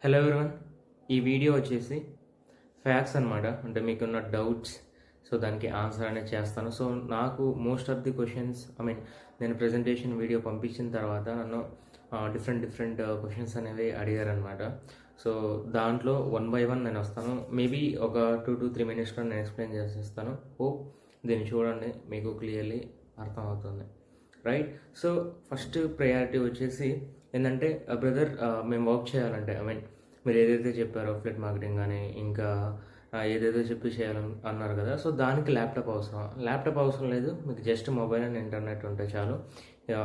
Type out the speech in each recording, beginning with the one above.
Hello everyone, ఈ video వచ్చేసి facts అనమాట. అంటే మీకున్న డౌట్స్, సో దానికి ఆన్సర్ అనేది చేస్తాను. సో నాకు మోస్ట్ ఆఫ్ ది క్వశ్చన్స్ నేను ప్రజెంటేషన్ వీడియో పంపించిన తర్వాత నన్ను డిఫరెంట్ క్వశ్చన్స్ అనేవి అడిగారనమాట. సో దాంట్లో 1 by 1 నేను వస్తాను. మేబీ ఒక 2 to 3 minutesలో నేను ఎక్స్ప్లెయిన్ చేసేస్తాను. హోప్ దీన్ని చూడండి, మీకు క్లియర్లీ అర్థమవుతుంది, రైట్? సో ఫస్ట్ ప్రయారిటీ వచ్చేసి ఏంటంటే, బ్రదర్ మేము వర్క్ చేయాలంటే మీరు ఏదైతే చెప్పారో అఫిలియేట్ మార్కెటింగ్ కానీ ఇంకా ఏదైతే చెప్పి చేయాలని అన్నారు కదా, సో దానికి ల్యాప్టాప్ అవసరం. ల్యాప్టాప్ అవసరం లేదు, మీకు జస్ట్ మొబైల్ అండ్ ఇంటర్నెట్ ఉంటే చాలు,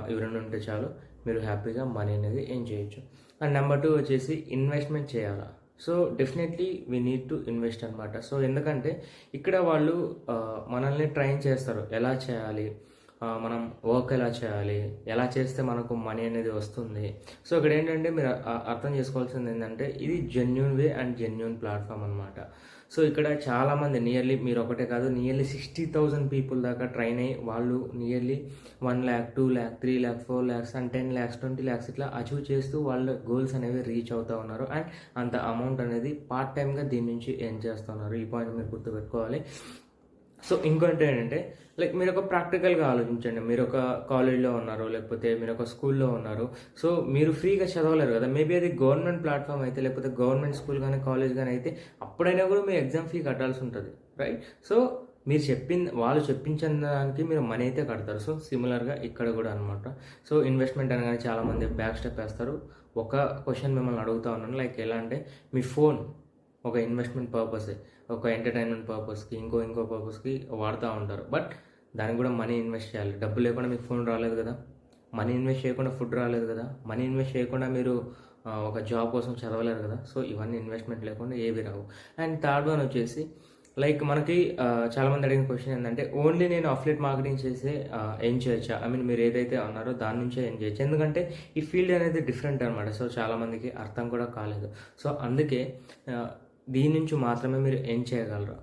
ఇవి రెండు ఉంటే చాలు, మీరు హ్యాపీగా మనీ అనేది ఏం చేయొచ్చు. అండ్ నెంబర్ 2 వచ్చేసి ఇన్వెస్ట్మెంట్ చేయాలా. So definitely we need to invest అనమాట. సో ఎందుకంటే ఇక్కడ వాళ్ళు మనల్ని ట్రైన్ చేస్తారు, ఎలా చేయాలి, మనం వర్క్ ఎలా చేయాలి, ఎలా చేస్తే మనకు మనీ అనేది వస్తుంది. సో ఇక్కడ ఏంటంటే మీరు అర్థం చేసుకోవాల్సింది ఏంటంటే, ఇది genuine way and genuine platform అనమాట. సో ఇక్కడ చాలామంది మీరు ఒకటే కాదు, నియర్లీ 60,000 పీపుల్ దాకా ట్రైన్ అయ్యి వాళ్ళు nearly 1 lakh, 2 lakh, 3 lakh, 4 lakhs and 10 lakhs, 20 lakhs ఇట్లా అచీవ్ చేస్తూ వాళ్ళ గోల్స్ అనేవి రీచ్ అవుతూ ఉన్నారు. అండ్ అంత అమౌంట్ అనేది పార్ట్ టైమ్గా దీని నుంచి ఎర్న్ చేస్తున్నారు. ఈ పాయింట్ మీరు గుర్తుపెట్టుకోవాలి. సో ఇంకోటి ఏంటంటే, మీరు ఒక ప్రాక్టికల్గా ఆలోచించండి. మీరు ఒక కాలేజ్లో ఉన్నారు, లేకపోతే మీరు ఒక స్కూల్లో ఉన్నారు. సో మీరు ఫ్రీగా చదవలేరు కదా. మేబీ అది గవర్నమెంట్ ప్లాట్ఫామ్ అయితే, లేకపోతే గవర్నమెంట్ స్కూల్ కానీ కాలేజ్ కానీ అయితే అప్పుడైనా కూడా మీరు ఎగ్జామ్ ఫీ కట్టాల్సి ఉంటుంది, రైట్? సో వాళ్ళు చెప్పించిన దానికి మీరు మనీ అయితే కడతారు. సో సిమిలర్గా ఇక్కడ కూడా అనమాట. సో ఇన్వెస్ట్మెంట్ అనగానే చాలామంది బ్యాక్ స్టెప్ వేస్తారు. ఒక క్వశ్చన్ మిమ్మల్ని అడుగుతా ఉన్నాను, ఎలా అంటే, మీ ఫోన్ ఒక ఇన్వెస్ట్మెంట్ పర్పస్, ఒక ఎంటర్టైన్మెంట్ పర్పస్కి, ఇంకో పర్పస్కి వాడుతూ ఉంటారు. బట్ దానికి కూడా మనీ ఇన్వెస్ట్ చేయాలి. డబ్బు లేకుండా మీకు ఫోన్ రాలేదు కదా, మనీ ఇన్వెస్ట్ చేయకుండా ఫుడ్ రాలేదు కదా, మనీ ఇన్వెస్ట్ చేయకుండా మీరు ఒక జాబ్ కోసం చదవలేరు కదా. సో ఇవన్నీ ఇన్వెస్ట్మెంట్ లేకుండా ఏవి రావు. అండ్ థర్డ్ వన్ వచ్చేసి, మనకి చాలామంది అడిగిన క్వశ్చన్ ఏంటంటే, ఓన్లీ నేను అఫిలియేట్ మార్కెటింగ్ చేసే ఏం చేయొచ్చా? మీరు ఏదైతే అన్నారో దాని నుంచే ఏం చేయొచ్చు. ఎందుకంటే ఈ ఫీల్డ్ అనేది డిఫరెంట్ అనమాట. సో చాలామందికి అర్థం కూడా కాలేదు. సో అందుకే దీని నుంచి మాత్రమే మీరు ఏం చేయగలరు.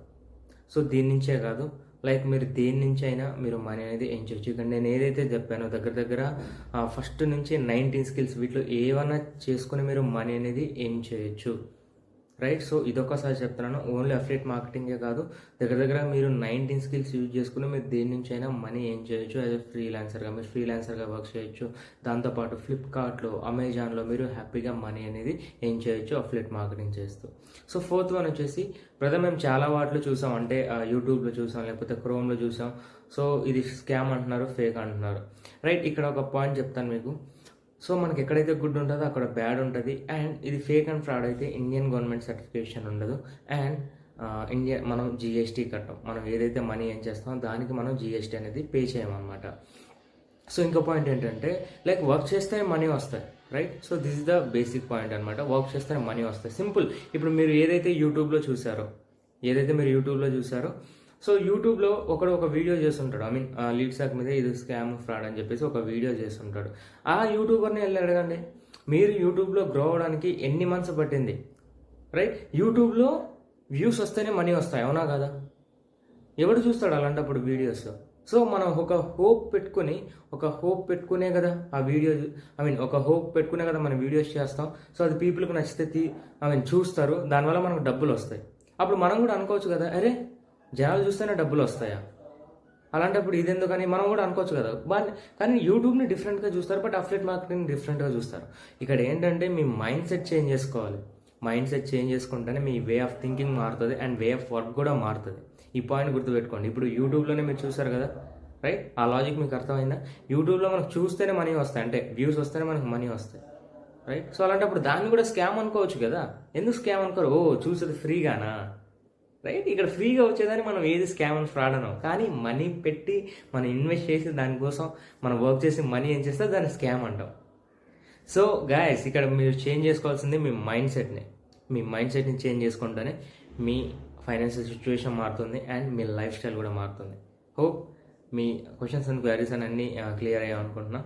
సో దీని నుంచే కాదు, మీరు దేని నుంచి అయినా మీరు మనీ అనేది ఏం చేయొచ్చు. ఇక్కడ నేను ఏదైతే చెప్పానో దగ్గర ఫస్ట్ నుంచి 19 స్కిల్స్, వీటిలో ఏమైనా చేసుకుని మీరు మనీ అనేది ఏం చేయొచ్చు, రైట్? సో ఇదొకసారి చెప్తున్నాను, ఓన్లీ అఫిలియేట్ మార్కెటింగే కాదు, దగ్గర మీరు 19 స్కిల్స్ యూజ్ చేసుకుని మీరు దేని నుంచి అయినా మనీ ఏం చేయొచ్చు. యాజ్ ఎ ఫ్రీలాన్సర్గా మీరు ఫ్రీలాన్సర్గా వర్క్ చేయొచ్చు. దాంతోపాటు ఫ్లిప్కార్ట్లో, అమెజాన్లో మీరు హ్యాపీగా మనీ అనేది ఏం చేయొచ్చు అఫిలియేట్ మార్కెటింగ్ చేస్తూ. సో ఫోర్త్ వన్ వచ్చేసి, బ్రదర్ మేము చాలా వాటిలో చూసాం, అంటే యూట్యూబ్లో చూసాం, లేకపోతే క్రోమ్లో చూసాం. సో ఇది స్కామ్ అంటున్నారు, ఫేక్ అంటున్నారు, రైట్? ఇక్కడ ఒక పాయింట్ చెప్తాను మీకు. సో మనకి ఎక్కడైతే గుడ్ ఉంటుందో అక్కడ బ్యాడ్ ఉంటుంది. అండ్ ఇది ఫేక్ అండ్ ఫ్రాడ్ అయితే ఇండియన్ గవర్నమెంట్ సర్టిఫికేషన్ ఉండదు. అండ్ మనం జిఎస్టీ కట్టాం. మనం ఏదైతే మనీ ఏం చేస్తామో దానికి మనం జిఎస్టీ అనేది పే చేయమన్నమాట. సో ఇంకో పాయింట్ ఏంటంటే, వర్క్ చేస్తే మనీ వస్తాయి, right? So this is the basic point అనమాట. వర్క్ చేస్తే మనీ వస్తాయి, సింపుల్. ఇప్పుడు మీరు ఏదైతే యూట్యూబ్లో చూసారో, సో యూట్యూబ్లో ఒక వీడియో చేస్తుంటాడు, లీడ్ సాక్ మీద ఇది స్కామ్ ఫ్రాడ్ అని చెప్పేసి ఒక వీడియో చేస్తుంటాడు. ఆ యూట్యూబర్ని వెళ్ళి అడగండి, మీరు యూట్యూబ్లో గ్రో అవడానికి ఎన్ని మంత్స్ పట్టింది, రైట్? యూట్యూబ్లో వ్యూస్ వస్తేనే మనీ వస్తాయి, అవునా కదా? ఎవడు చూస్తాడు అలాంటప్పుడు వీడియోస్? సో మనం ఒక హోప్ పెట్టుకునే కదా ఆ వీడియో, ఒక హోప్ పెట్టుకునే కదా మనం వీడియోస్ చేస్తాం. సో అది పీపుల్కి నచ్చితే చూస్తారు, దానివల్ల మనకు డబ్బులు వస్తాయి. అప్పుడు మనం కూడా అనుకోవచ్చు కదా, అరే జనాలు చూస్తేనే డబ్బులు వస్తాయా, అలాంటప్పుడు ఇదెందుకని మనం కూడా అనుకోవచ్చు కదా. కానీ యూట్యూబ్ని డిఫరెంట్గా చూస్తారు, బట్ అఫిలియేట్ మార్కెటింగ్ డిఫరెంట్గా చూస్తారు. ఇక్కడ ఏంటంటే మీ మైండ్ సెట్ చేంజ్ చేసుకోవాలి. మైండ్ సెట్ చేంజ్ చేసుకుంటేనే మీ వే ఆఫ్ థింకింగ్ మారుతుంది అండ్ వే ఆఫ్ వర్క్ కూడా మారుతుంది. ఈ పాయింట్ గుర్తుపెట్టుకోండి. ఇప్పుడు యూట్యూబ్లోనే మీరు చూసారు కదా, రైట్? ఆ లాజిక్ మీకు అర్థమైందా? యూట్యూబ్లో మనకు చూస్తేనే మనీ వస్తాయి, అంటే వ్యూస్ వస్తేనే మనకు మనీ వస్తాయి, రైట్? సో అలాంటప్పుడు దాన్ని కూడా స్కామ్ అనుకోవచ్చు కదా. ఎందుకు స్కామ్ అనుకోరు? చూసేది ఫ్రీగానా, రైట్? ఇక్కడ ఫ్రీగా వచ్చేదాన్ని మనం ఏది స్కామ్ అండ్ ఫ్రాడ్ అనో, కానీ మనీ పెట్టి మనం ఇన్వెస్ట్ చేసి దానికోసం మనం వర్క్ చేసి మనీ ఏం చేస్తే దాన్ని స్కామ్ అంటాం. సో గాయస్, ఇక్కడ మీరు చేంజ్ చేసుకోవాల్సింది మీ మైండ్ సెట్ని చేంజ్ చేసుకుంటేనే మీ ఫైనాన్షియల్ సిచ్యువేషన్ మారుతుంది అండ్ మీ లైఫ్ స్టైల్ కూడా మారుతుంది. హోప్ మీ క్వశ్చన్స్ అండ్ క్వైరీస్ అన్నీ క్లియర్ అయ్యాం అనుకుంటున్నా.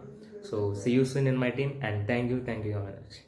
So see you soon in my team and thank you very much.